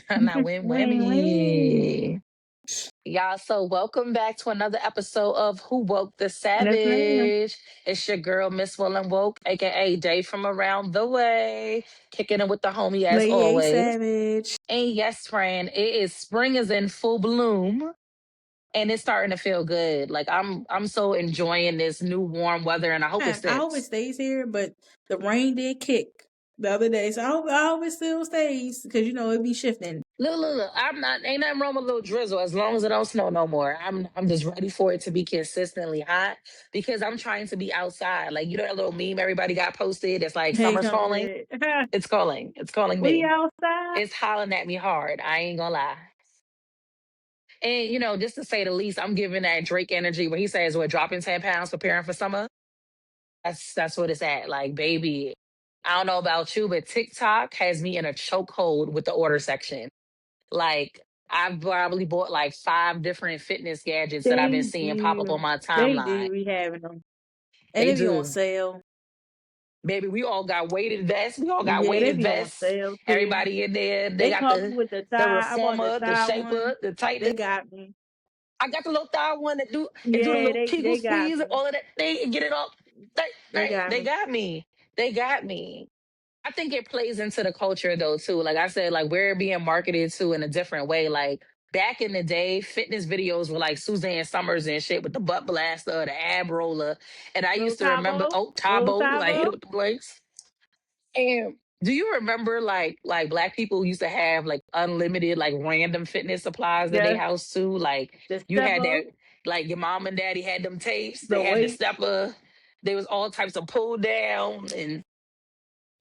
Now, win Wait, wait. whammy. Y'all, so welcome back to another episode of Who Woke the Yes, ma'am. Savage. It's your girl, Miss Willem Woke, aka Day from Around the Way, kicking it with the homie as Lady A always. Savage. And yes, friend, it is spring is in full bloom and it's starting to feel good. Like I'm so enjoying this new warm weather and I hope it I hope it sticks. stays here, but the rain did kick the other day, so I hope it still stays because it be shifting. Look, I'm not ain't nothing wrong with a little drizzle as long as it don't snow no more. I'm just ready for it to be consistently hot because I'm trying to be outside. Like you know that little meme everybody got posted. It's like Hey, summer's come calling. with It's calling. It's calling we me. outside. It's hollering at me hard. I ain't gonna lie. And just to say the least, I'm giving that Drake energy where he says we're dropping 10 pounds, preparing for summer. That's what it's at. Like, baby, I don't know about you, but TikTok has me in a chokehold with the order section. Like, I've probably bought like five different fitness gadgets that I've been They seeing pop up on do. my They timeline. do be having them, and They they be on do. sale. Baby, we all got weighted vests. We all got Yeah, they weighted be on vests. sale too. Everybody in there, they They got come the with the the thigh. I bought the reformer, the thigh one. shaper, the tightness. They got me. I got the little thigh one that do it do the Yeah, little they kegel got squeeze and me. all of that thing and get it up. They got They me. got me. They got me. I think it plays into the culture though too. Like I said, like we're being marketed to in a different way. Like back in the day, fitness videos were like Suzanne Summers and shit with the butt blaster, the ab roller. And I Little used to remember Tabo, little Tabo, like hit it Tabo. with the blades. And do you remember like black people used to have like unlimited like random fitness supplies in their Yes, house too? Like the you had stepper, that like your mom and daddy had them tapes, they the had the weight. stepper, there was all types of pull down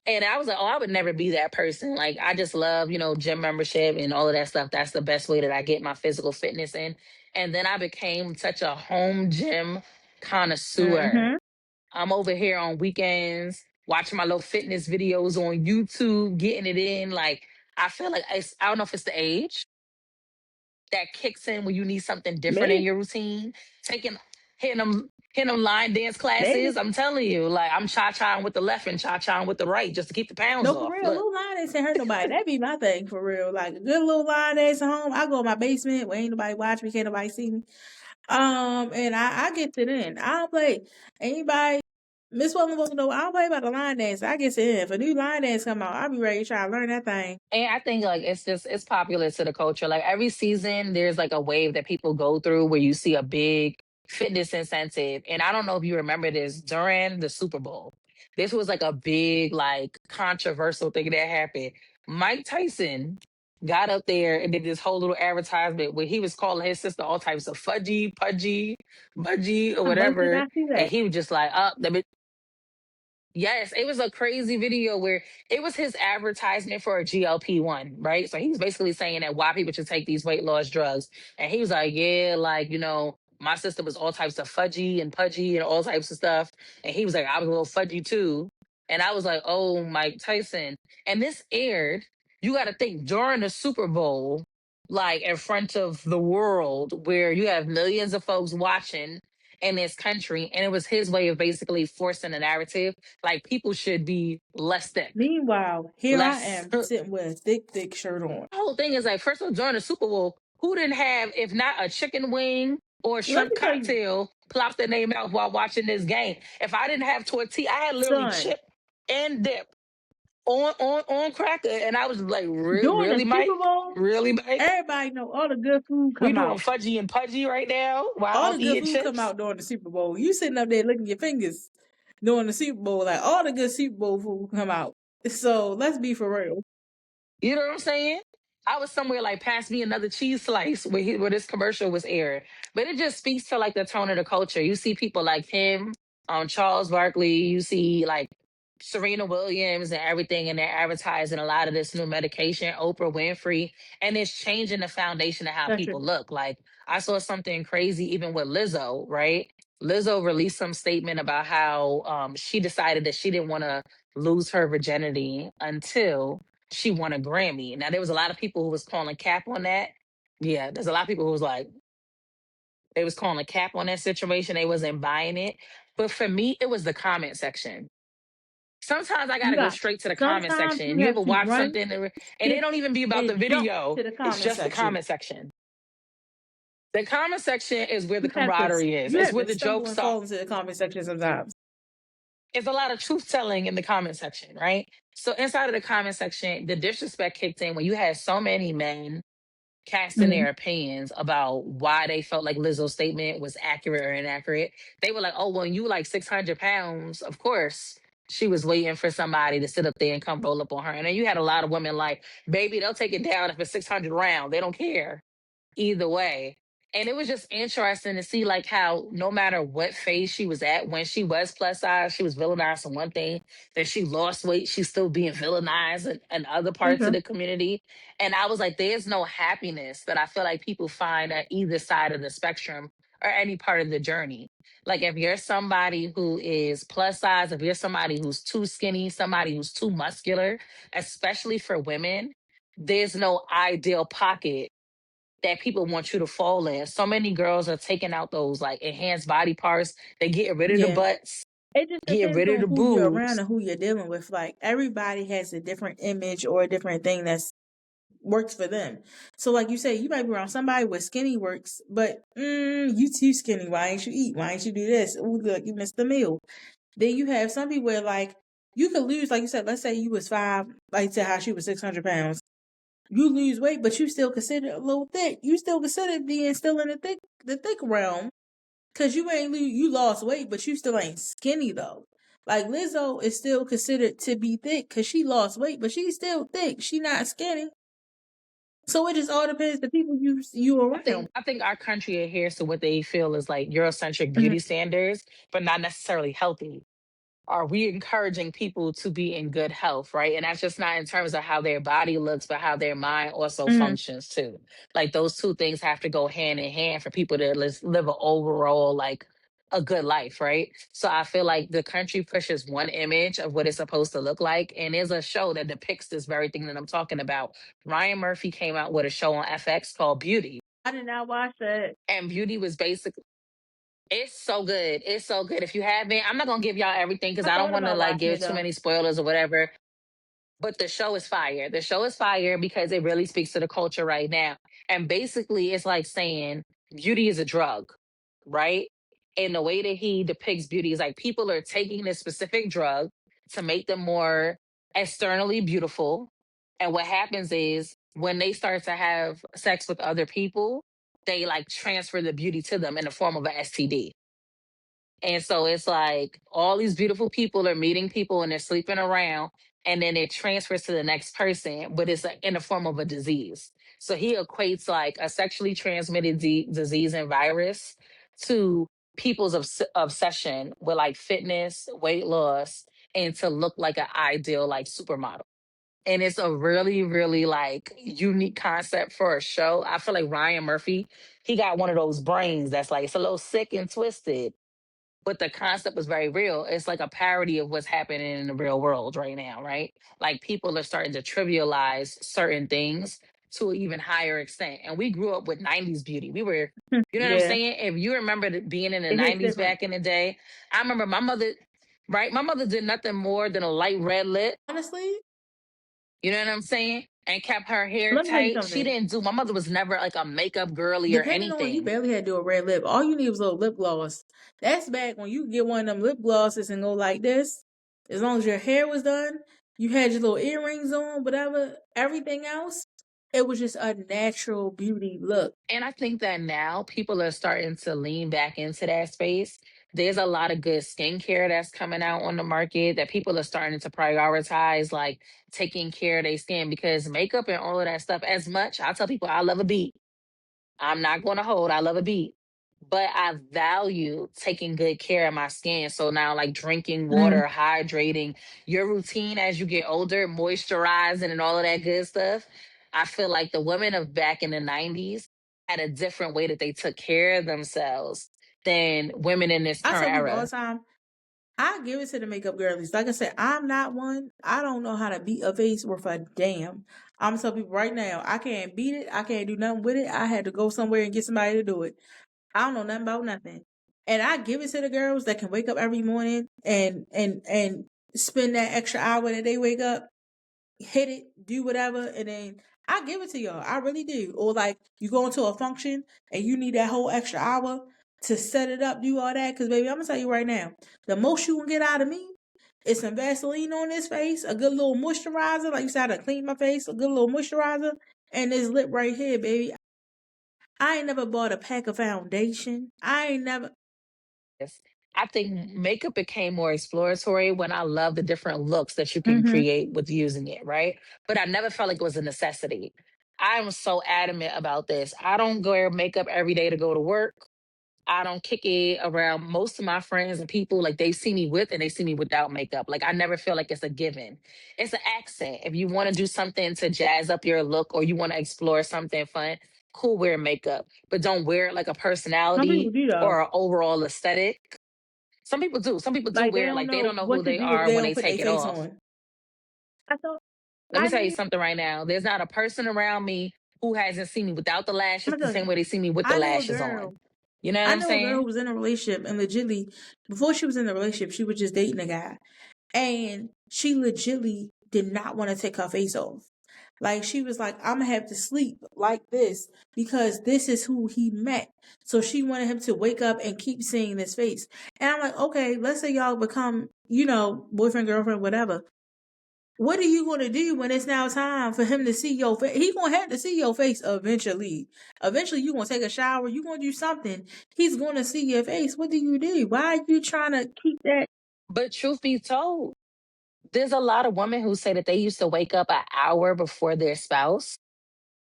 and I was like, oh, I would never be that person. Like I just love, gym membership and all of that stuff. That's the best way that I get my physical fitness in. And then I became such a home gym connoisseur. Mm-hmm. I'm over here on weekends watching my little fitness videos on YouTube, getting it in. Like I feel like I don't know if it's the age that kicks in when you need something different in Maybe, your routine. Taking hitting them line dance maybe. classes. I'm telling you, like I'm cha-chaing with the left and cha-chaing with the right just to keep the pounds No, for off. real. Look, Little line ain't hurt nobody. That be my thing for real. Like a good little line dance at home. I go in my basement where ain't nobody watch me, can't nobody see me. And I get it in. I don't play. Anybody, Miss Woman will know. I don't play about the line dance. I get it in. If a new line dance come out, I'll be ready to try to learn that thing. and I think like it's popular to the culture. Like every season, there's like a wave that people go through where you see a big fitness incentive. And I don't know if you remember this during the Super Bowl. This was like a big, like controversial thing that happened. Mike Tyson got up there and did this whole little advertisement where he was calling his sister all types of fudgy, pudgy, budgy, or I must did whatever. not see And that. he was just like, up, yes, it was a crazy video where it was his advertisement for a GLP-1, right? So he was basically saying that why people should take these weight loss drugs. And he was like, yeah, like, my sister was all types of fudgy and pudgy and all types of stuff. And he was like, I was a little fudgy too. And I was like, oh, Mike Tyson. And this aired, you got to think during the Super Bowl, like in front of the world, where you have millions of folks watching in this country. And it was his way of basically forcing a narrative like people should be less thick, Meanwhile, here I less. am The sitting with a thick shirt on. whole thing is like, first of all, during the Super Bowl, who didn't have, if not a chicken wing or a Let shrimp me tell you, cocktail, plopped in their mouth while watching this game? If I didn't have tortilla, I had literally son, chip and dip on cracker, and I was like, during the really, Mike? Super Bowl, Really, Mike? everybody know all the good food We come doing out. fudgy and pudgy right now while All I'm the good eating food come chips. out during the Super Bowl. You sitting up there licking your fingers during the Super Bowl, like all the good Super Bowl food come out. So let's be for real. You know what I'm saying? I was somewhere like pass me another cheese slice where this commercial was aired. But it just speaks to like the tone of the culture. You see people like him, Charles Barkley, you see like Serena Williams and everything, and they're advertising a lot of this new medication, Oprah Winfrey, and it's changing the foundation of how That's true. people look. Like I saw something crazy even with Lizzo, right? Lizzo released some statement about how she decided that she didn't want to lose her virginity until she won a Grammy. Now there was a lot of people who was calling cap on that. Yeah, there's a lot of people who was like they was calling cap on that situation. They wasn't buying it. But for me, it was the comment section. Sometimes I You gotta go got straight to the comment sometimes section. you You have ever to watch run something and to it don't even be about the and jump video? to the It's comment just the section. comment section. The comment section is where the You have to camaraderie is. you It's have where to the stumble jokes and are. fall into the comment section sometimes. It's a lot of truth telling in the comment section, right? So inside of the comment section, the disrespect kicked in when you had so many men casting Mhm. their opinions about why they felt like Lizzo's statement was accurate or inaccurate. They were like, oh, well, you like 600 pounds. Of course, she was waiting for somebody to sit up there and come roll up on her. And then you had a lot of women like, baby, they'll take it down if it's 600 rounds. They don't care either way. And it was just interesting to see like how no matter what phase she was at, when she was plus size, she was villainized for one thing. Then she lost weight, she's still being villainized in other parts of Okay. the community. And I was like, there's no happiness that I feel like people find at either side of the spectrum or any part of the journey. Like if you're somebody who is plus size, if you're somebody who's too skinny, somebody who's too muscular, especially for women, there's no ideal pocket that people want you to fall in. So many girls are taking out those like enhanced body parts. They getting rid of the Yeah. butts, It just getting depends rid of on the who you're around boobs. and who you're dealing with. Like everybody has a different image or a different thing that's works for them. So like you say, you might be around somebody with skinny works, but you too skinny. Why ain't you eat? Why ain't you do this? Oh, look, you missed the meal. Then you have some people where like you could lose, like you said, let's say you was 5, like you said how she was 600 pounds. You lose weight, but you still consider a little thick. You still consider being still in the thick realm. Cause you ain't you lost weight, but you still ain't skinny though. Like Lizzo is still considered to be thick because she lost weight, but she's still thick. She not skinny. So it just all depends the people you around. I think our country adheres to what they feel is like Eurocentric Mhm. beauty standards, but not necessarily healthy. Are we encouraging people to be in good health, right? And that's just not in terms of how their body looks, but how their mind also Mhm. functions too. Like those two things have to go hand in hand for people to live an overall like a good life, right? So I feel like the country pushes one image of what it's supposed to look like, and there's a show that depicts this very thing that I'm talking about. Ryan Murphy came out with a show on FX called Beauty, I did not watch that. and Beauty was basically it's so good. It's so good. If you haven't, I'm not gonna give y'all everything because I I don't thought want to about like watching it give too though. many spoilers or whatever. But the show is fire. The show is fire because it really speaks to the culture right now. And basically, it's like saying beauty is a drug, right? And the way that he depicts beauty is like people are taking this specific drug to make them more externally beautiful. And what happens is when they start to have sex with other people, they like transfer the beauty to them in the form of an STD. And so it's like all these beautiful people are meeting people and they're sleeping around, and then it transfers to the next person, but it's like in the form of a disease. So he equates like a sexually transmitted disease and virus to people's obsession with like fitness, weight loss, and to look like an ideal like supermodel. And it's a really, really like unique concept for a show. I feel like Ryan Murphy, he got one of those brains that's like it's a little sick and twisted, but the concept was very real. It's like a parody of what's happening in the real world right now, right? Like people are starting to trivialize certain things to an even higher extent. And we grew up with 90s beauty. We were, you know what I'm Yeah, saying? If you remember being in the it hits 90s different. back in the day, I remember my mother, right? My mother did nothing more than a light red lip, Honestly, you know what I'm saying? And kept her hair let me tell you tight. She something. didn't do, my mother was never like a makeup girly or Depending on you anything. barely had to do a red lip. All you need was a little lip gloss. That's back when you get one of them lip glosses and go like this. As long as your hair was done, you had your little earrings on, whatever, everything else, it was just a natural beauty look. And I think that now people are starting to lean back into that space. There's a lot of good skincare that's coming out on the market that people are starting to prioritize, like taking care of their skin because makeup and all of that stuff, as much I tell people I love a beat. I'm not going to hold. I love a beat. But I value taking good care of my skin. So now, like drinking Mhm. water, hydrating, your routine as you get older, moisturizing, and all of that good stuff. I feel like the women of back in the 90s had a different way that they took care of themselves than women in this I current tell people all the era. time, I give it to the makeup girlies. Like I said, I'm not one. I don't know how to beat a face worth a damn. I'm telling people right now, I can't beat it. I can't do nothing with it. I had to go somewhere and get somebody to do it. I don't know nothing about nothing. And I give it to the girls that can wake up every morning and spend that extra hour that they wake up, hit it, do whatever, and then I give it to y'all. I really do. Or like you go into a function and you need that whole extra hour to set it up, do all that. Cause baby, I'm gonna tell you right now, the most you can get out of me is some Vaseline on this face, a good little moisturizer. Like you said, I clean my face, a good little moisturizer, and this lip right here, baby. I ain't never bought a pack of foundation. I ain't never. Yes. I think makeup became more exploratory when I love the different looks that you can Mm-hmm. create with using it, right? But I never felt like it was a necessity. I'm so adamant about this. I don't wear makeup every day to go to work. I don't kick it around most of my friends and people. Like they see me with and they see me without makeup. Like I never feel like it's a given. It's an accent. If you want to do something to jazz up your look or you want to explore something fun, cool, wear makeup. But don't wear it like a Some people personality do though. or an overall aesthetic. Some people do. Some people do Like they wear it don't like they know don't know who what to they do if are they when don't they put their take it face off. on. I thought Let me I tell you did. something right now. There's not a person around me who hasn't seen me without the I'm lashes gonna the tell same you. way they see me with the I know a lashes girl. on. You know what I I'm know a girl who saying? was in a relationship and legitly, before she was in the relationship, she was just dating a guy. And she legitly did not want to take her face off. Like she was like, I'm gonna have to sleep like this because this is who he met. So she wanted him to wake up and keep seeing this face. And I'm like, okay, let's say y'all become, boyfriend, girlfriend, whatever. What are you gonna do when it's now time for him to see your face? He gonna have to see your face eventually. Eventually, you gonna take a shower. You gonna do something. He's gonna see your face. What do you do? Why are you trying to keep that? But truth be told, there's a lot of women who say that they used to wake up an hour before their spouse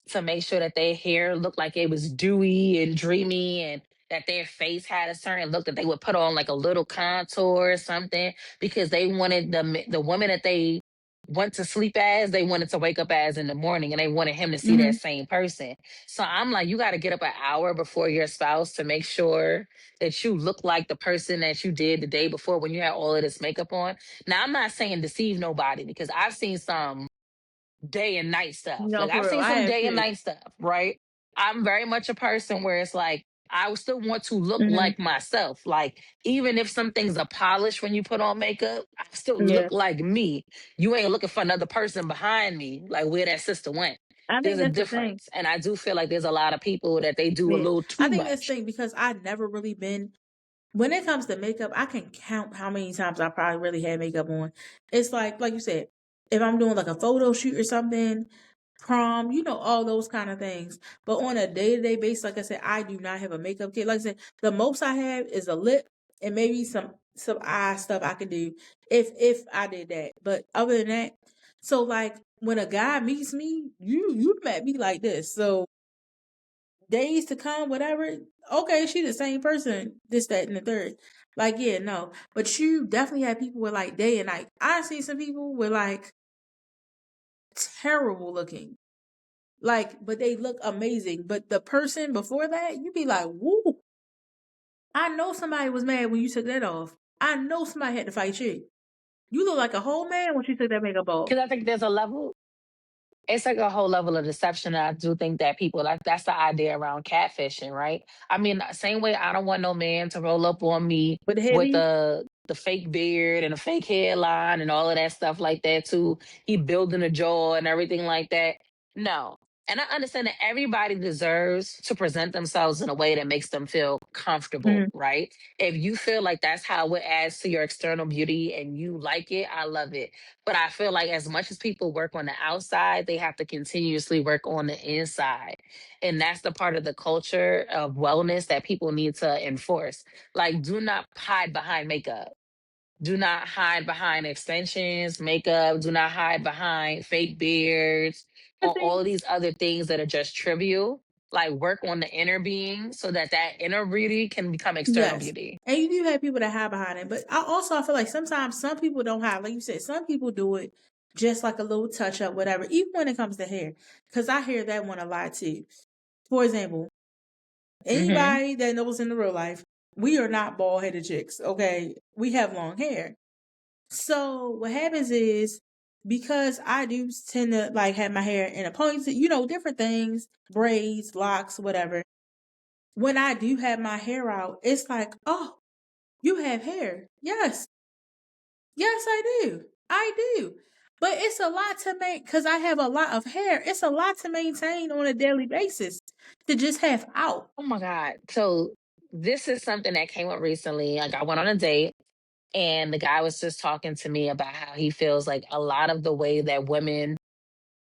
to make sure that their hair looked like it was dewy and dreamy and that their face had a certain look that they would put on like a little contour or something because they wanted the woman that they went to sleep as they wanted to wake up as in the morning and they wanted him to see that Mm-hmm. same person. So I'm like, you got to get up an hour before your spouse to make sure that you look like the person that you did the day before when you had all of this makeup on. Now I'm not saying deceive nobody because I've seen some day and night stuff. No, Like for I've real. seen I some have day and too. night stuff, right? I'm very much a person where it's like I would still want to look Mm-hmm. like myself. Like even if some things are polished when you put on makeup, I still Yeah. look like me. You ain't looking for another person behind me, like where that sister went. I There's think a that's the thing. difference. And I do feel like there's a lot of people that they do a Yeah. little I too think that's the much. thing because I never really been when it comes to makeup, I can count how many times I probably really had makeup on. It's like you said, if I'm doing like a photo shoot or something, prom, all those kind of things. But on a day to day basis, like I said, I do not have a makeup kit. Like I said, the most I have is a lip and maybe some eye stuff I could do if I did that. But other than that, so like when a guy meets me, you met me like this. So days to come, whatever. Okay, she the same person. This, that, and the third. Like, yeah, no. But you definitely have people with like day and night. I see some people with like terrible looking. Like, but they look amazing. But the person before that, you be like, woo. I know somebody was mad when you took that off. I know somebody had to fight you. You look like a whole man when you took that makeup off. Because I think there's a level it's like a whole level of deception. And I do think that people like that's the idea around catfishing, right? I mean, same way I don't want no man to roll up on me With the with heavy, the fake beard and a fake hairline and all of that stuff like that too. He building a jaw and everything like that. No. And I understand that everybody deserves to present themselves in a way that makes them feel comfortable, mm, right? If you feel like that's how it adds to your external beauty and you like it, I love it. But I feel like as much as people work on the outside, they have to continuously work on the inside. And that's the part of the culture of wellness that people need to enforce. Like, do not hide behind makeup. Do not hide behind extensions, makeup. Do not hide behind fake beards the or thing, all of these other things that are just trivial. Like, work on the inner being so that that inner beauty can become external yes. beauty. And you do have people that hide behind it. But I feel like sometimes some people don't hide. Like you said, some people do it just like a little touch up, whatever, even when it comes to hair. Because I hear that one a lot too. For example, Hmm. anybody that knows in the real life, we are not bald headed chicks, okay? We have long hair. So what happens is because I do tend to like have my hair in a ponytail, different things, braids, locks, whatever. When I do have my hair out, it's like, oh, you have hair. Yes. Yes, I do. I do. But it's a lot to make because I have a lot of hair. It's a lot to maintain on a daily basis to just have out. Oh my God. So this is something that came up recently. Like I went on a date and the guy was just talking to me about how he feels like a lot of the way that women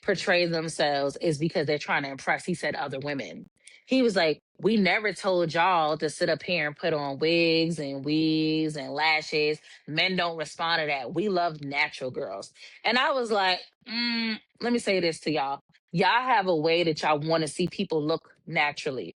portray themselves is because they're trying to impress, he said, other women. He was like, we never told y'all to sit up here and put on wigs and weaves and lashes. Men don't respond to that. We love natural girls. And I was like, let me say this to y'all. Y'all have a way that y'all want to see people look naturally.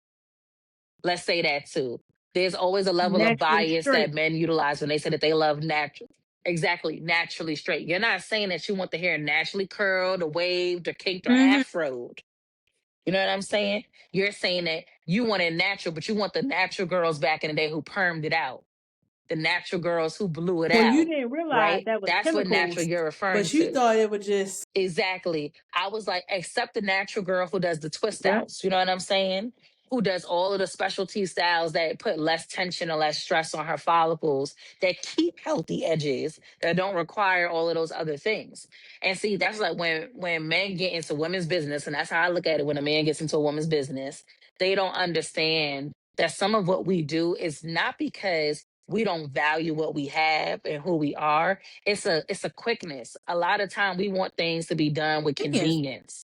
Let's say that too. There's always a level of Naturally bias that straight. men utilize when they say that they love natural. Exactly, naturally straight. You're not saying that you want the hair naturally curled or waved or kinked or Hmm. afroed. You know what I'm saying? You're saying that you want it natural, but you want the natural girls back in the day who permed it out, the natural girls who blew it Well, you out, didn't realize right? that was That's what natural chemicals, you're referring but you to. thought it was just, Exactly. I was like, except the natural girl who does the twist yeah, outs. You know what I'm saying? Who does all of the specialty styles that put less tension or less stress on her follicles, that keep healthy edges, that don't require all of those other things. And see, that's like when men get into women's business, and that's how I look at it. When a man gets into a woman's business, they don't understand that some of what we do is not because we don't value what we have and who we are. It's a quickness. A lot of time we want things to be done with convenience. convenience.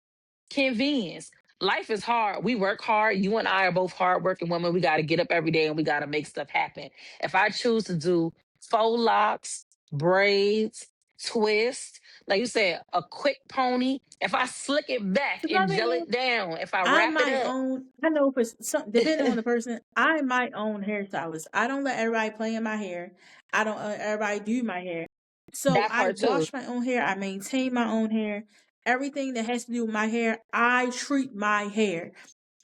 Convenience. Life is hard. We work hard. You and I are both hardworking women. We got to get up every day and we got to make stuff happen. If I choose to do faux locks, braids, twist, like you said, a quick pony, if I slick it back Because I and gel mean, it down, if I I wrap it might up, own, I know for some, depending on the person, I might own hairstylist. I don't let everybody play in my hair. I don't let everybody do my hair. So that I part too. wash my own hair. I maintain my own hair. Everything that has to do with my hair, I treat my hair.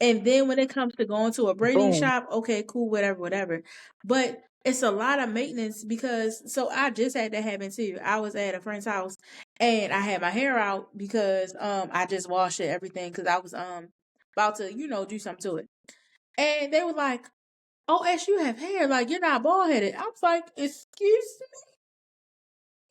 And then when it comes to going to a braiding Boom. shop, okay, cool, whatever, whatever. But it's a lot of maintenance because so I just had that happen too. I was at a friend's house and I had my hair out because I just washed it everything because I was about to, do something to it. And they were like, "Oh, Ash, you have hair. Like, you're not bald headed." I was like, "Excuse me?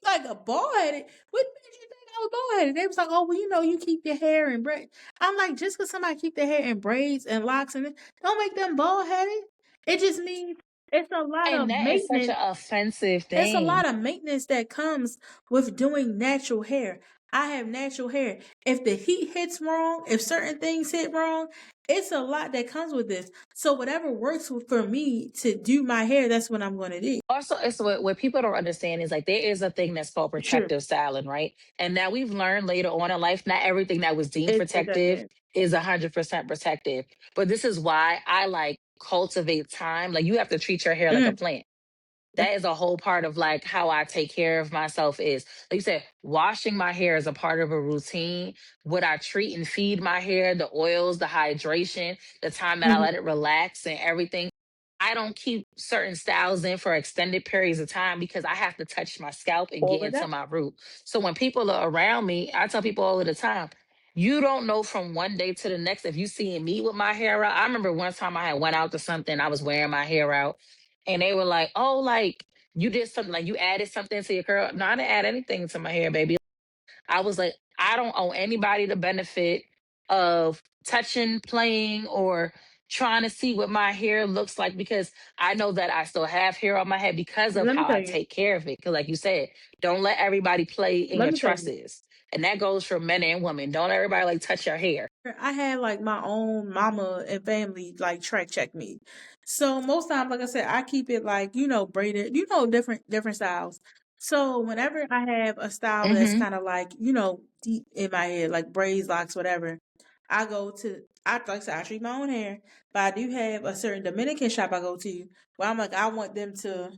Like a bald headed? What made you think I was bald headed?" They was like, "Oh, well, you keep your hair in braids." I'm like, just because somebody keep their hair in braids and locks and don't make them bald headed. It just means it's a lot And of that is such maintenance. an offensive It's a thing. lot of maintenance that comes with doing natural hair. I have natural hair. If the heat hits wrong, if certain things hit wrong, it's a lot that comes with this. So whatever works for me to do my hair, that's what I'm going to do. Also, it's what people don't understand is like there is a thing that's called Sure. protective styling, right? And now we've learned later on in life, not everything that was deemed It protective doesn't. is 100% protective. But this is why I like cultivate time. Like you have to treat your hair like a Mhm. plant. That is a whole part of like how I take care of myself is like you said, washing my hair is a part of a routine. What I treat and feed my hair, the oils, the hydration, the time that I Mhm. let it relax and everything. I don't keep certain styles in for extended periods of time because I have to touch my scalp and All get of into that. my root. So when people are around me, I tell people all of the time, you don't know from one day to the next if you seeing me with my hair out. I remember one time I had went out to something, I was wearing my hair out, and they were like, "Oh, like you did something, like you added something to your curl." No, I didn't add anything to my hair, baby. I was like, I don't owe anybody the benefit of touching, playing, or trying to see what my hair looks like because I know that I still have hair on my head because of Let me how tell I you. take care of it. Because, like you said, don't let everybody play in Let your me tell you. tresses. And that goes for men and women. Don't let everybody like touch your hair. I had like my own mama and family like track check me. So most times, like I said, I keep it like, braided, different styles. So whenever I have a style that's Hmm. kind of like, deep in my head, like braids, locks, whatever, like I said, I treat my own hair, but I do have a certain Dominican shop I go to where I'm like, I want them to,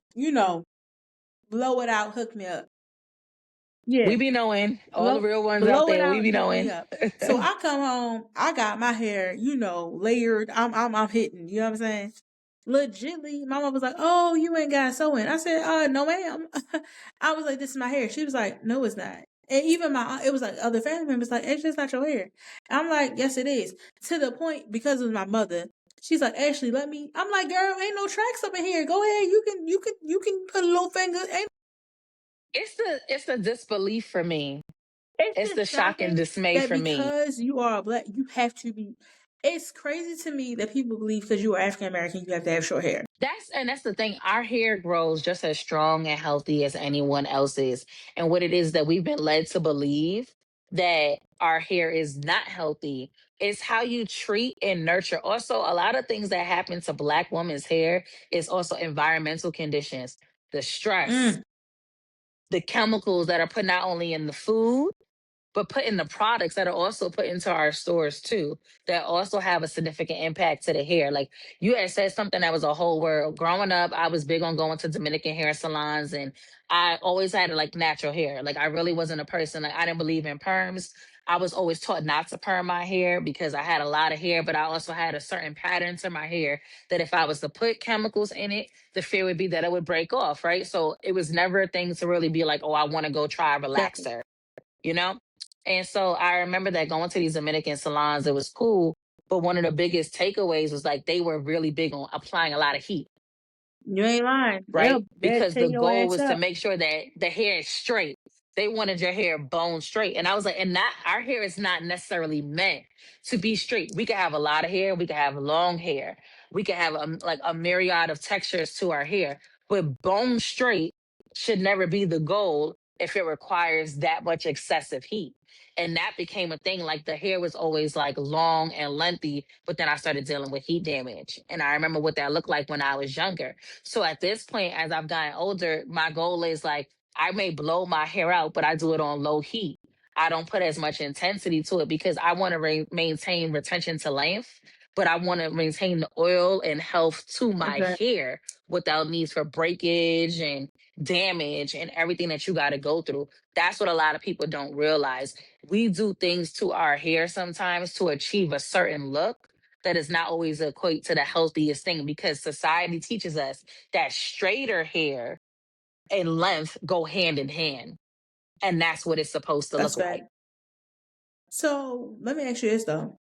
blow it out, hook me up. Yeah. We be knowing all the blow real ones out blow it there. We out be and hook me knowing. up. So I come home, I got my hair, layered. I'm hitting. You know what I'm saying? Legitly, my mom was like, "Oh, you ain't got sew-in." I said, no, ma'am." I was like, "This is my hair." She was like, "No, it's not." And even it was like other family members like, "It's just not your hair." And I'm like, "Yes, it is." To the point because of my mother. She's like, "Ashley, let me." I'm like, "Girl, ain't no tracks up in here. Go ahead. You can put a little finger. Ain't It's the disbelief for me. It's It's the just shock and shocking dismay that for me. because you are a black, you have to be. It's crazy to me that people believe because you are African American, you have to have short hair. That's the thing. Our hair grows just as strong and healthy as anyone else's. And what it is that we've been led to believe that our hair is not healthy. It's how you treat and nurture. Also, a lot of things that happen to Black women's hair is also environmental conditions, the stress, Mm, the chemicals that are put not only in the food, but put in the products that are also put into our stores too, that also have a significant impact to the hair. Like you had said something that was a whole world. Growing up, I was big on going to Dominican hair salons, and I always had like natural hair. Like I really wasn't a person, like I didn't believe in perms. I was always taught not to perm my hair because I had a lot of hair, but I also had a certain pattern to my hair that if I was to put chemicals in it, the fear would be that it would break off, right? So it was never a thing to really be like, oh, I want to go try a exactly. relaxer, you know? And so I remember that going to these Dominican salons, it was cool. But one of the biggest takeaways was like they were really big on applying a lot of heat, You ain't lying. right? They'll Because tear the your goal ass was to up. make sure that the hair is straight. They wanted your hair bone straight. And I was like, and that our hair is not necessarily meant to be straight. We could have a lot of hair, we could have long hair, we could have like a myriad of textures to our hair, but bone straight should never be the goal if it requires that much excessive heat. And that became a thing. Like the hair was always like long and lengthy, but then I started dealing with heat damage. And I remember what that looked like when I was younger. So at this point, as I've gotten older, my goal is like I may blow my hair out, but I do it on low heat. I don't put as much intensity to it because I want to maintain retention to length, but I want to maintain the oil and health to my Okay. hair without needs for breakage and damage and everything that you got to go through. That's what a lot of people don't realize. We do things to our hair sometimes to achieve a certain look that does not always equate to the healthiest thing because society teaches us that straighter hair and length go hand in hand. And that's what it's supposed to That's look fact. like. So let me ask you this though.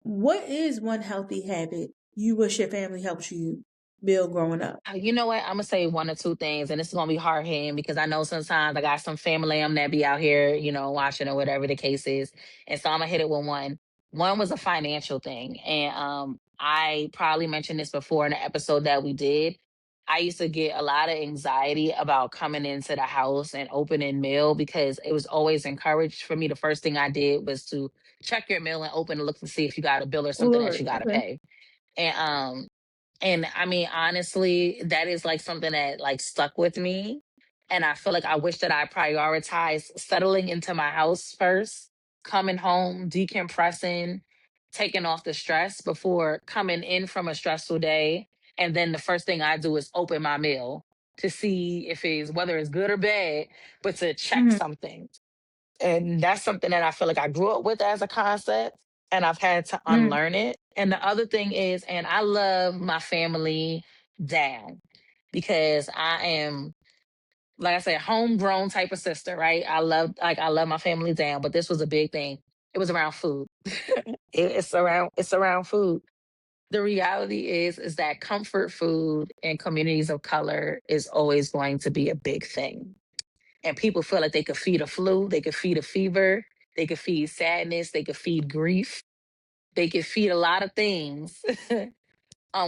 What is one healthy habit you wish your family helped you build growing up? You know what? I'm gonna say one or two things, and this is gonna be hard hitting because I know sometimes I got some family that be out here, watching or whatever the case is, and so I'm gonna hit it with one. One was a financial thing, and I probably mentioned this before in the episode that we did. I used to get a lot of anxiety about coming into the house and opening mail because it was always encouraged for me. The first thing I did was to check your mail and open and look to see if you got a bill or Oh something that Lord. you got to Okay. pay. And I mean, honestly, that is like something that like stuck with me. And I feel like I wish that I prioritized settling into my house first, coming home, decompressing, taking off the stress before coming in from a stressful day. And then the first thing I do is open my mail to see if it's whether it's good or bad, but to check Hmm. something. And that's something that I feel like I grew up with as a concept and I've had to Mm. unlearn it. And the other thing is, and I love my family down because I am, like I said, homegrown type of sister, right? I love my family down, but this was a big thing. It was around food. It's around food. The reality is that comfort food in communities of color is always going to be a big thing, and people feel like they could feed a flu, they could feed a fever, they could feed sadness, they could feed grief, they could feed a lot of things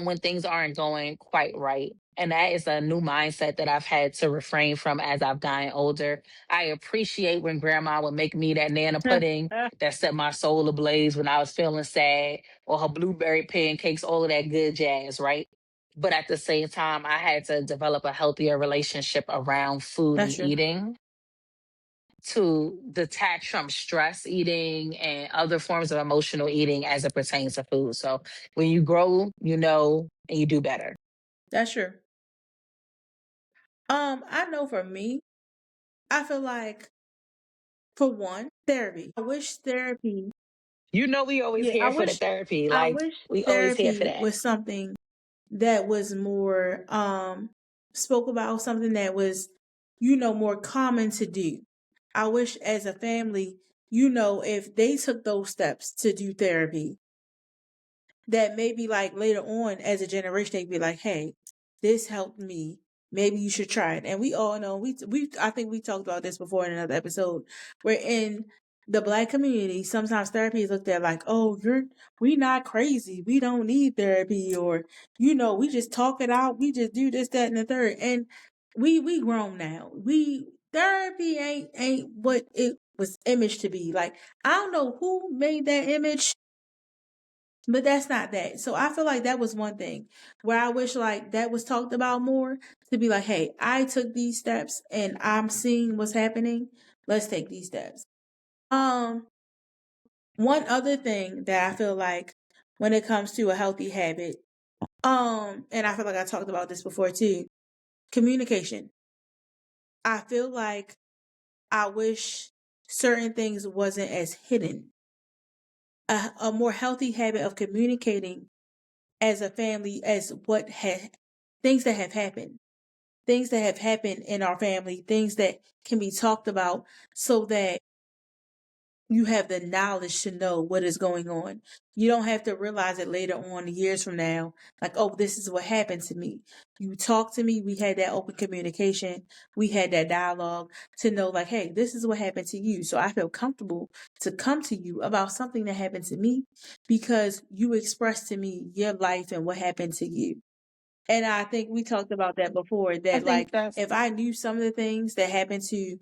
when things aren't going quite right. And that is a new mindset that I've had to refrain from as I've gotten older. I appreciate when grandma would make me that nana pudding that set my soul ablaze when I was feeling sad, or her blueberry pancakes, all of that good jazz, right? But at the same time, I had to develop a healthier relationship around food and That's true. eating to detach from stress eating and other forms of emotional eating as it pertains to food. So when you grow, and you do better. That's true. I know for me, I feel like for one, therapy. I wish therapy. We always Yeah, here for the therapy. I Like wish we always here for therapy that. was something that was more spoke about, something that was, more common to do. I wish as a family, if they took those steps to do therapy, that maybe like later on as a generation they'd be like, hey, this helped me maybe you should try it. And we all know we I think we talked about this before in another episode. Where in the Black community, sometimes therapy is looked at like, oh, we not crazy, we don't need therapy, or we just talk it out, we just do this, that, and the third. And we grown now. We therapy ain't what it was imaged to be. Like, I don't know who made that image, but that's not that. So I feel like that was one thing where I wish like that was talked about more, to be like, hey, I took these steps and I'm seeing what's happening. Let's take these steps. Um, One other thing that I feel like when it comes to a healthy habit, and I feel like I talked about this before too, communication. I feel like I wish certain things wasn't as hidden. A more healthy habit of communicating as a family, as what had things that have happened, things that have happened in our family, things that can be talked about, so that you have the knowledge to know what is going on. You don't have to realize it later on, years from now, like, oh, this is what happened to me. You talked to me, we had that open communication, we had that dialogue to know, like, hey, this is what happened to you. So I feel comfortable to come to you about something that happened to me, because you expressed to me your life and what happened to you. And I think we talked about that before, I that think like, that's if I knew some of the things that happened to,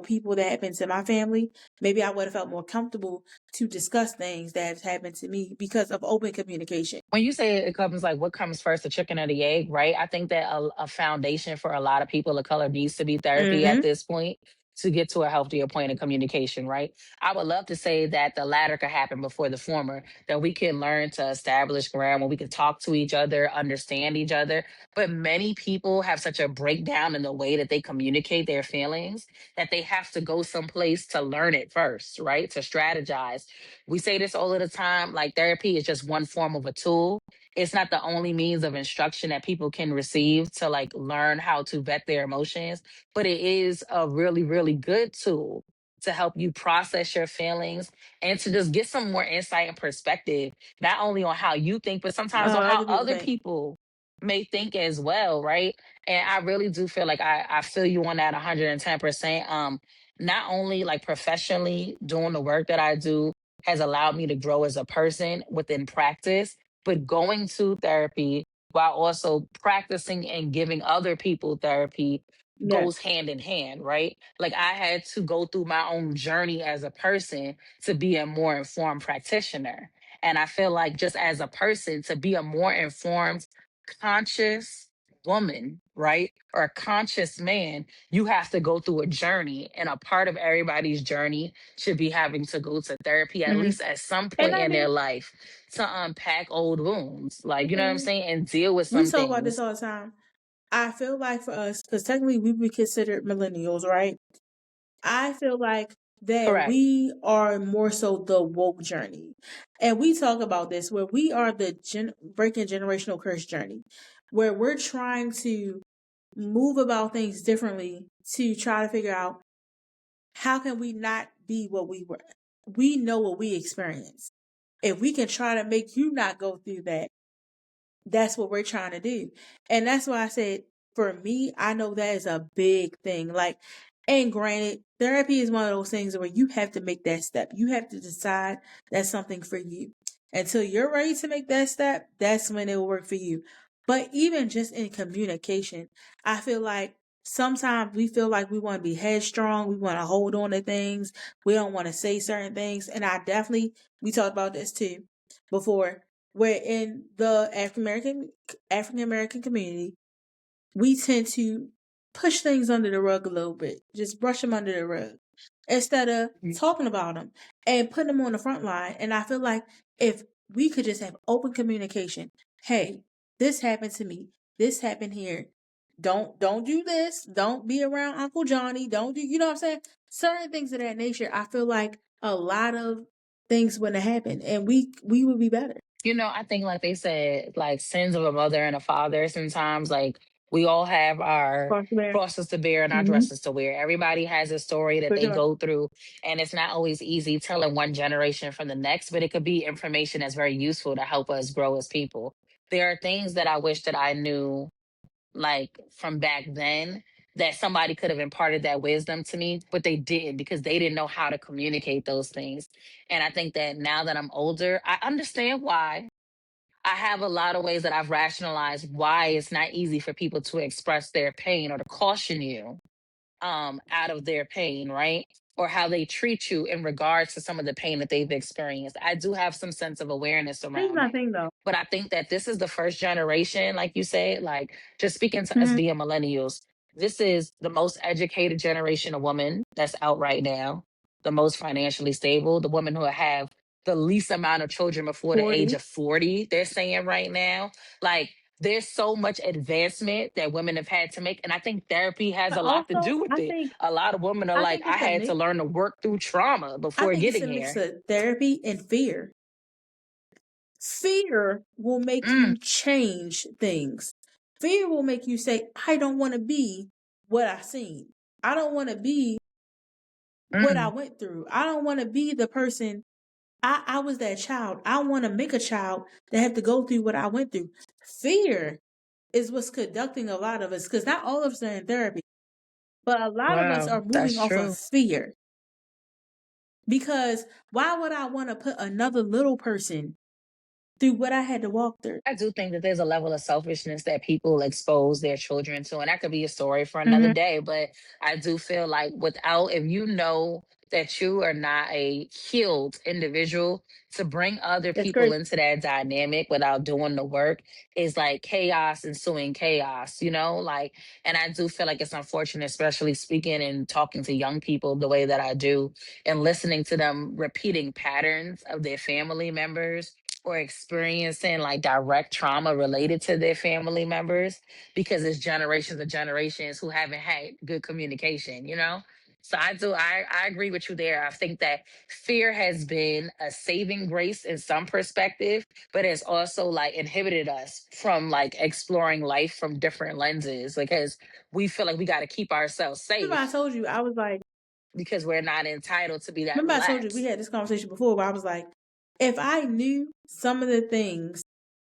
people that happened to my family, maybe I would have felt more comfortable to discuss things that have happened to me because of open communication. when you say it comes like what comes first, the chicken or the egg, right? I think that a foundation for a lot of people of color needs to be therapy at Mm-hmm. this point to get to a healthier point of communication, right? I would love to say that the latter could happen before the former, that we can learn to establish ground when we can talk to each other, understand each other. But many people have such a breakdown in the way that they communicate their feelings that they have to go someplace to learn it first, right? To strategize. We say this all of the time, like therapy is just one form of a tool. It's not the only means of instruction that people can receive to like learn how to vet their emotions, but it is a really, really good tool to help you process your feelings and to just get some more insight and perspective, not only on how you think, but sometimes on how Other people other think. people may think as well, right? And I really do feel like I feel you on that 110%. Not only like professionally doing the work that I do has allowed me to grow as a person within practice, but going to therapy while also practicing and giving other people therapy Yes. goes hand in hand, right? Like I had to go through my own journey as a person to be a more informed practitioner. And I feel like just as a person, to be a more informed, conscious woman, right? Or a conscious man, you have to go through a journey. And a part of everybody's journey should be having to go to therapy at Hmm. least at some And point I in their mean, life to unpack old wounds. Like, you know what I'm mhm, saying? And deal with we some talk about this things. all the time. I feel like for us, because technically we be considered millennials, right? I feel like that Correct. we are more so the woke journey. And we talk about this where we are the breaking generational curse journey, where we're trying to move about things differently to try to figure out how can we not be what we were. We know what we experienced. If we can try to make you not go through that, that's what we're trying to do. And that's why I said, for me, I know that is a big thing. Like, and granted, therapy is one of those things where you have to make that step. You have to decide that's something for you. Until you're ready to make that step, that's when it will work for you. But even just in communication, I feel like sometimes we feel like we want to be headstrong. We want to hold on to things. We don't want to say certain things. And we talked about this too before, where in the African American community, we tend to push things under the rug a little bit, just brush them under the rug instead of talking about them and putting them on the front line. And I feel like if we could just have open communication, hey, this happened to me, this happened here. Don't do this. Don't be around Uncle Johnny. Don't do, you know what I'm saying? Certain things of that nature. I feel like a lot of things wouldn't happen, and we would be better. I think like they said, like sins of a mother and a father, sometimes like we all have our Cross there. crosses to bear and our Mm-hmm. dresses to wear. Everybody has a story that For they sure. go through. And it's not always easy telling one generation from the next, but it could be information that's very useful to help us grow as people. There are things that I wish that I knew like from back then, that somebody could have imparted that wisdom to me, but they didn't because they didn't know how to communicate those things. And I think that now that I'm older, I understand why. I have a lot of ways that I've rationalized why it's not easy for people to express their pain or to caution you out of their pain, right? Or how they treat you in regards to some of the pain that they've experienced. I do have some sense of awareness Here's around my that. thing though. But I think that this is the first generation, like you said, like just speaking to us Mhm. being millennials, this is the most educated generation of women that's out right now, the most financially stable, the women who have the least amount of children before the age 40. of 40, they're saying right now. Like, there's so much advancement that women have had to make. And I think therapy has But a lot to also, do with it. A lot of women are I like, think I it's a had to mix. learn to work through trauma I before think it's a getting mix here. of therapy and fear. Fear will make Mm, you change things. Fear will make you say, I don't want to be what I seen. I don't want to be what I mm, went through. I don't want to be the person. I was that child. I want to make a child that have to go through what I went through. Fear is what's conducting a lot of us because not all of us are in therapy, but a lot of us wow, are that's moving off of true. fear. Because why would I want to put another little person through what I had to walk through? I do think that there's a level of selfishness that people expose their children to, and that could be a story for another Hmm. day. But I do feel like if you know that you are not a healed individual, to bring other That's people crazy. into that dynamic without doing the work is like chaos ensuing chaos, you know? Like, and I do feel like it's unfortunate, especially speaking and talking to young people the way that I do and listening to them repeating patterns of their family members or experiencing like direct trauma related to their family members because it's generations of generations who haven't had good communication, you know? So I agree with you there. I think that fear has been a saving grace in some perspective, but it's also like inhibited us from like exploring life from different lenses because we feel like we got to keep ourselves Remember, I safe told you, I was like, because we're not entitled to be that remember, I told you we relaxed. had this conversation before where I was like, if I knew some of the things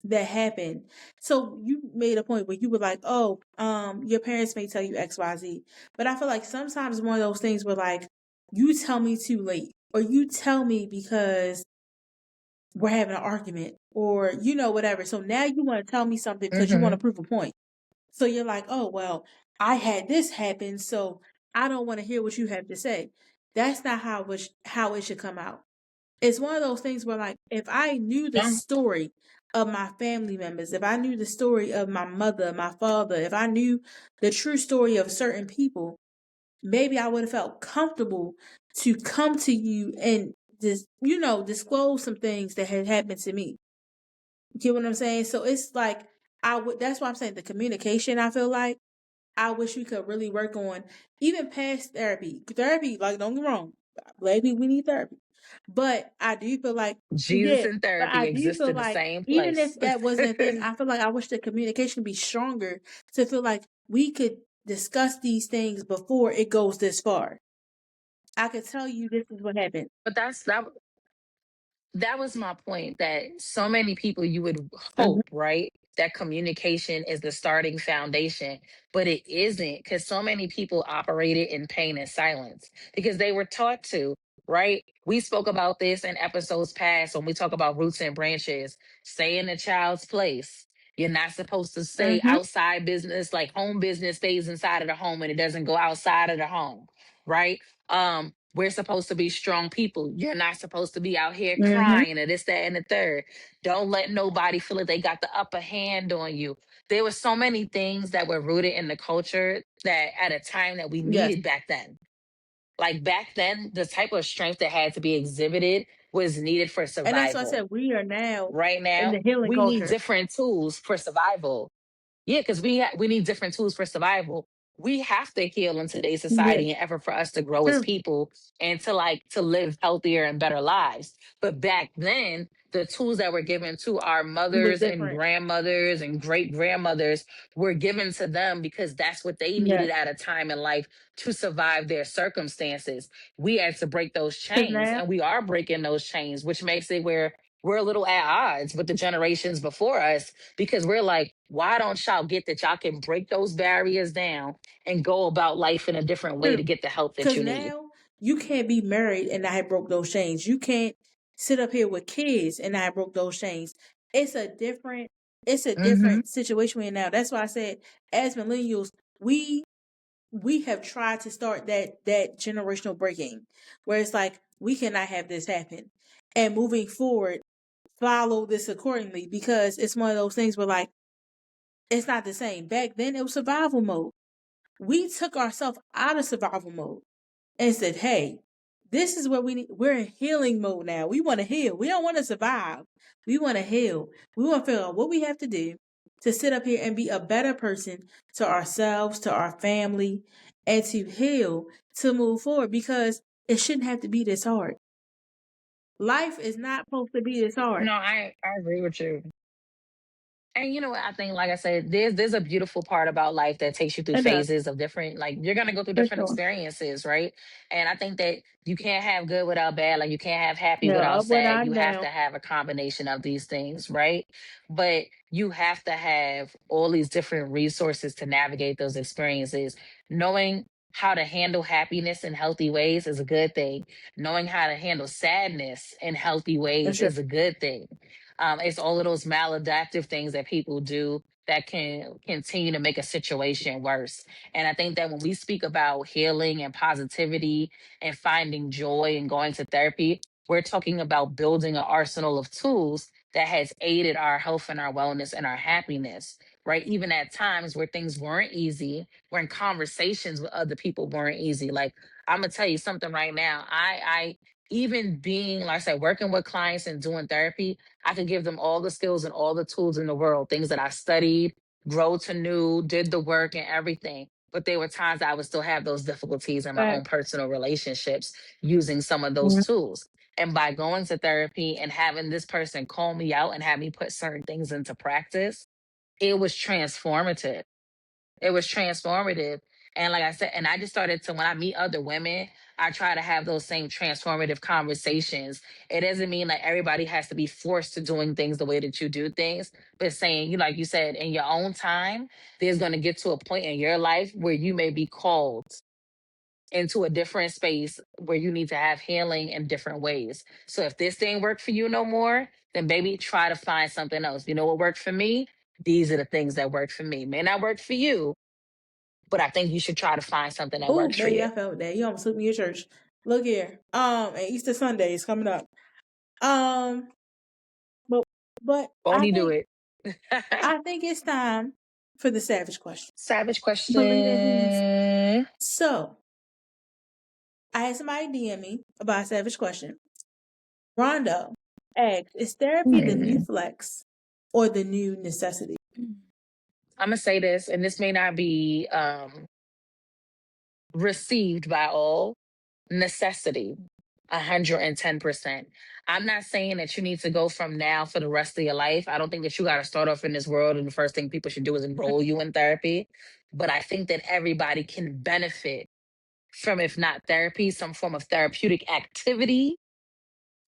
that happened, so you made a point where you were like, oh, your parents may tell you XYZ, but I feel like sometimes one of those things where like, you tell me too late, or you tell me because we're having an argument, or whatever. So now you want to tell me something because you want Hmm. to prove a point. So you're like, oh, well, I had this happen, so I don't want to hear what you have to say. That's not how it should come out. It's one of those things where, like, if I knew the No, story of my family members, if I knew the story of my mother, my father, if I knew the true story of certain people, maybe I would have felt comfortable to come to you and disclose some things that had happened to me. You get what I'm saying? So it's like that's why I'm saying the communication, I feel like I wish we could really work on even past therapy. Therapy, like, don't get me wrong, Black people, we need therapy. But I do feel like, Jesus yeah, and but therapy I do exist feel in the like same even place. if that wasn't a thing, I feel like I wish the communication be stronger to feel like we could discuss these things before it goes this far. I could tell you this is what happened. But that was my point, that so many people, you would Hmm. hope, right, that communication is the starting foundation, but it isn't, because so many people operated in pain and silence because they were taught to, right? We spoke about this in episodes past when we talk about roots and branches. Stay in the child's place. You're not supposed to say Hmm. outside business, like home business stays inside of the home and it doesn't go outside of the home, right? We're supposed to be strong people. You're not supposed to be out here Hmm. crying and this, that, and the third. Don't let nobody feel like they got the upper hand on you. There were so many things that were rooted in the culture that at a time that we Yes. needed back then. Like back then, the type of strength that had to be exhibited was needed for And that's why I survival. said we are now Right in now, the healing we need culture. different tools for survival. Yeah, because we need different tools for survival. We have to heal in today's Yeah. society in effort for us to grow as True. people and to live healthier and better lives. But back then, the tools that were given to our It was mothers and different. grandmothers and great grandmothers were given to them because that's what they Yes. needed at a time in life to survive their circumstances. We had to break those Because chains, now, and we are breaking those chains, which makes it where we're a little at odds with the generations before us because we're like, why don't y'all get that y'all can break those barriers down and go about life in a different way to True. get the help that Because you need? now you can't be married and not have broke those chains. You can't sit up here with kids and not have broke those chains. It's a different it's a Hmm. different situation we're in now. That's why I said as millennials, we have tried to start that generational breaking where it's like we cannot have this happen. And moving forward, follow this accordingly because it's one of those things where like it's not the same. Back then it was survival mode. We took ourselves out of survival mode and said, "Hey, this is what we need. We're in healing mode now. We want to heal. We don't want to survive. We want to heal. We want to figure out what we have to do to sit up here and be a better person to ourselves, to our family, and to heal to move forward because it shouldn't have to be this hard. Life is not supposed to be this hard." No, I agree with you. And you know what? I think, like I said, there's a beautiful part about life that takes you through It does, phases of different, like you're gonna go through for different sure. experiences, right? And I think that you can't have good without bad, like you can't have happy No, without up without sad. down. You have Down. to have a combination of these things, right? But you have to have all these different resources to navigate those experiences. Knowing how to handle happiness in healthy ways is a good thing. Knowing how to handle sadness in healthy For ways sure. is a good thing. It's all of those maladaptive things that people do that can continue to make a situation worse. And I think that when we speak about healing and positivity and finding joy and going to therapy, we're talking about building an arsenal of tools that has aided our health and our wellness and our happiness, right? Even at times where things weren't easy, when conversations with other people weren't easy. Like, I'm gonna tell you something right now. I even being, like I said, working with clients and doing therapy, I could give them all the skills and all the tools in the world, things that I studied, grow to new, did the work and everything. But there were times I would still have those difficulties in my own Fact. personal relationships using some of those Mhm. tools. And by going to therapy and having this person call me out and have me put certain things into practice, it was transformative. It was transformative. And like I said, and I just started to, when I meet other women, I try to have those same transformative conversations. It doesn't mean like everybody has to be forced to doing things the way that you do things, but saying, you like you said, in your own time, there's going to get to a point in your life where you may be called into a different space where you need to have healing in different ways. So if this didn't work for you no more, then baby, try to find something else. You know what worked for me? These are the things that work for me. May not work for you, but I think you should try to find something that Oh, works for baby, you. I felt that. You almost took me to church. Look here. And Easter Sunday is coming up. Um, but but Won't I he do think it? I think it's time for the savage question. Savage Believe it, please. question. So I had somebody DM me about a savage question. Rondo asked, "Is therapy the new Hmm. flex or the new necessity?" I'm gonna say this, and this may not be received by all. Necessity, 110%. I'm not saying that you need to go from now for the rest of your life. I don't think that you got to start off in this world and the first thing people should do is enroll you in therapy. But I think that everybody can benefit from, if not therapy, some form of therapeutic activity,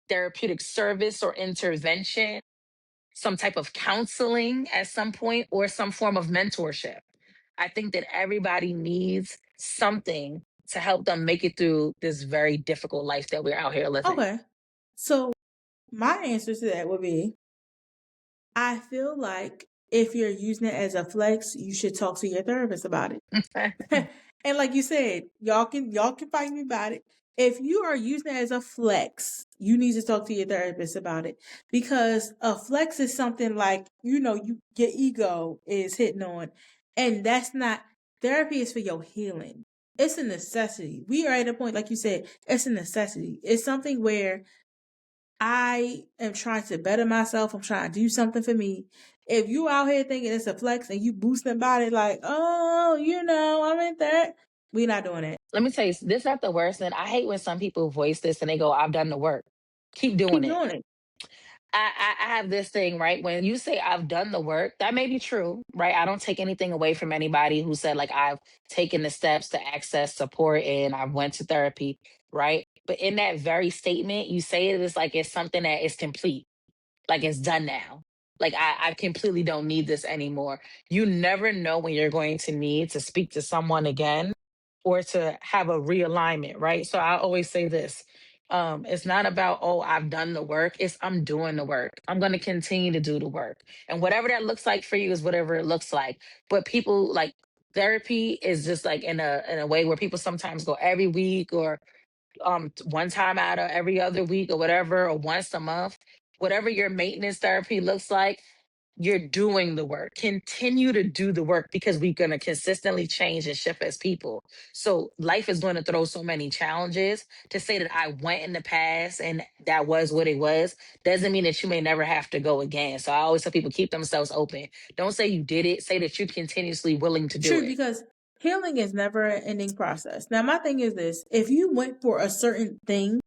therapeutic service or intervention, some type of counseling at some point, or some form of mentorship. I think that everybody needs something to help them make it through this very difficult life that we're out here living. Okay. So my answer to that would be I feel like if you're using it as a flex, you should talk to your therapist about it. And like you said, y'all can fight me about it. If you are using it as a flex, you need to talk to your therapist about it because a flex is something like your ego is hitting on, and that's not therapy. Is for your healing. It's a necessity. We are at a point, like you said, it's a necessity. It's something where I am trying to better myself. I'm trying to do something for me. If you out here thinking it's a flex and you boosting body like, oh, I'm in that. We not doing it. Let me tell you, this is not the worst. And I hate when some people voice this and they go, I've done the work. Keep doing Keep it. doing it. I have this thing, right? When you say I've done the work, that may be true, right? I don't take anything away from anybody who said, like, I've taken the steps to access support and I went to therapy, right? But in that very statement, you say it is like it's something that is complete. Like it's done now. Like I completely don't need this anymore. You never know when you're going to need to speak to someone again or to have a realignment, right? So I always say this. It's not about, oh, I've done the work. It's I'm doing the work. I'm going to continue to do the work. And whatever that looks like for you is whatever it looks like. But people like therapy is just like in a way where people sometimes go every week or one time out of every other week or whatever, or once a month, whatever your maintenance therapy looks like, you're doing the work. Continue to do the work because we're going to consistently change and shift as people. So life is going to throw so many challenges. To say that I went in the past and that was what it was doesn't mean that you may never have to go again. So I always tell people keep themselves open. Don't say you did it. Say that you're continuously willing to do True, it. because healing is never an ending process. Now, my thing is this: if you went for a certain thing,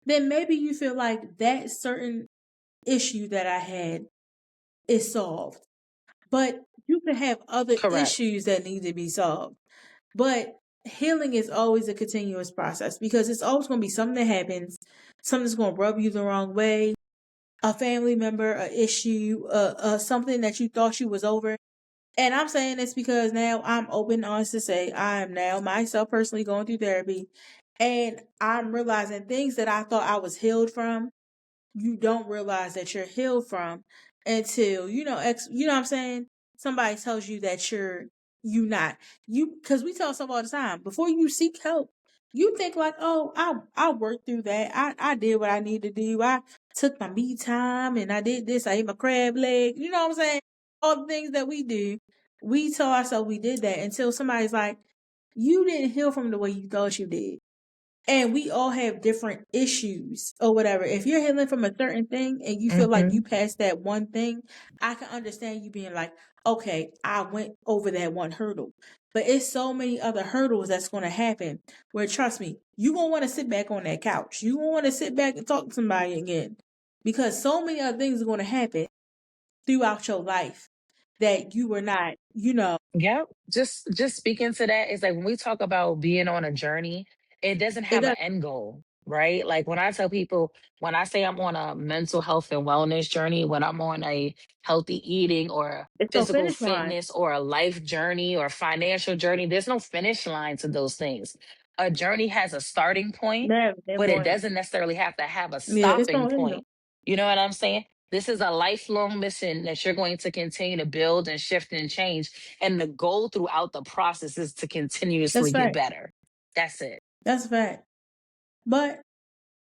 then maybe you feel like that certain issue that I had is solved. But you can have other Correct. issues that need to be solved. But healing is always a continuous process because it's always going to be something that happens, something that's going to rub you the wrong way, a family member, a issue, something that you thought you was over. And I'm saying this because now I'm open, and honest to say I am now myself personally going through therapy, and I'm realizing things that I thought I was healed from you don't realize that you're healed from until you know what I'm saying, somebody tells you that you not you because we tell someone all the time before you seek help you think like, oh, I worked through that, I did what I need to do, I took my me time and I did this, I ate my crab leg, you know what I'm saying, all the things that we do, we tell ourselves we did that until somebody's like, you didn't heal from the way you thought you did. And we all have different issues or whatever. If you're healing from a certain thing and you feel like Hmm. you passed that one thing, I can understand you being like, okay, I went over that one hurdle. But it's so many other hurdles that's going to happen where, trust me, you're going to want to sit back on that couch. You're going to want to sit back and talk to somebody again because so many other things are going to happen throughout your life that you were not, Yep. Just speaking to that, it's like when we talk about being on a journey, it doesn't it have an does, end goal, right? Like when I tell people, when I say I'm on a mental health and wellness journey, when I'm on a healthy eating or a it's no physical finish line. fitness or a life journey or financial journey, there's no finish line to those things. A journey has a starting point, Never, that but it point. doesn't necessarily have to have a Yeah, it's stopping no end goal. point. You know what I'm saying? This is a lifelong mission that you're going to continue to build and shift and change. And the goal throughout the process is to That's continuously get fact. better. That's it. That's fact. But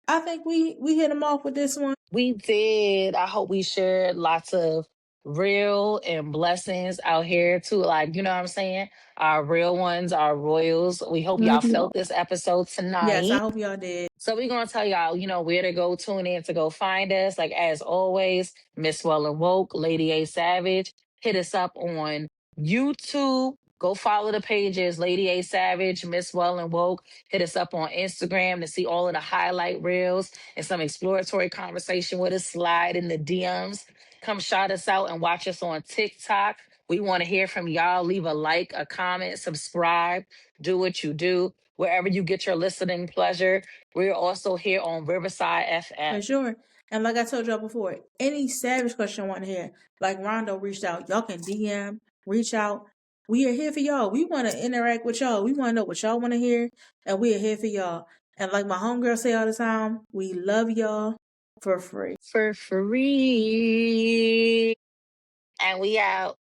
I think we hit them off with this one. We did. I hope we shared lots of real and blessings out here too. Like, you know what I'm saying? Our real ones, our royals. We hope y'all Mhm. felt this episode Yes, I tonight. hope y'all did. So we're gonna tell y'all, where to go tune in to go find us. Like as always, Miss Well and Woke, Lady A Savage. Hit us up on YouTube. Go follow the pages, Lady A Savage, Miss Well and Woke. Hit us up on Instagram to see all of the highlight reels and some exploratory conversation with us. Slide in the DMs. Come shout us out and watch us on TikTok. We want to hear from y'all. Leave a like, a comment, subscribe, do what you do. Wherever you get your listening pleasure, we're also here on Riverside FM. For sure. And like I told y'all before, any savage question you want to hear, like Rondo reached out, y'all can DM, reach out. We are here for y'all. We want to interact with y'all. We want to know what y'all want to hear, and we are here for y'all. And like my homegirl say all the time, we love y'all for free. For free. And we out.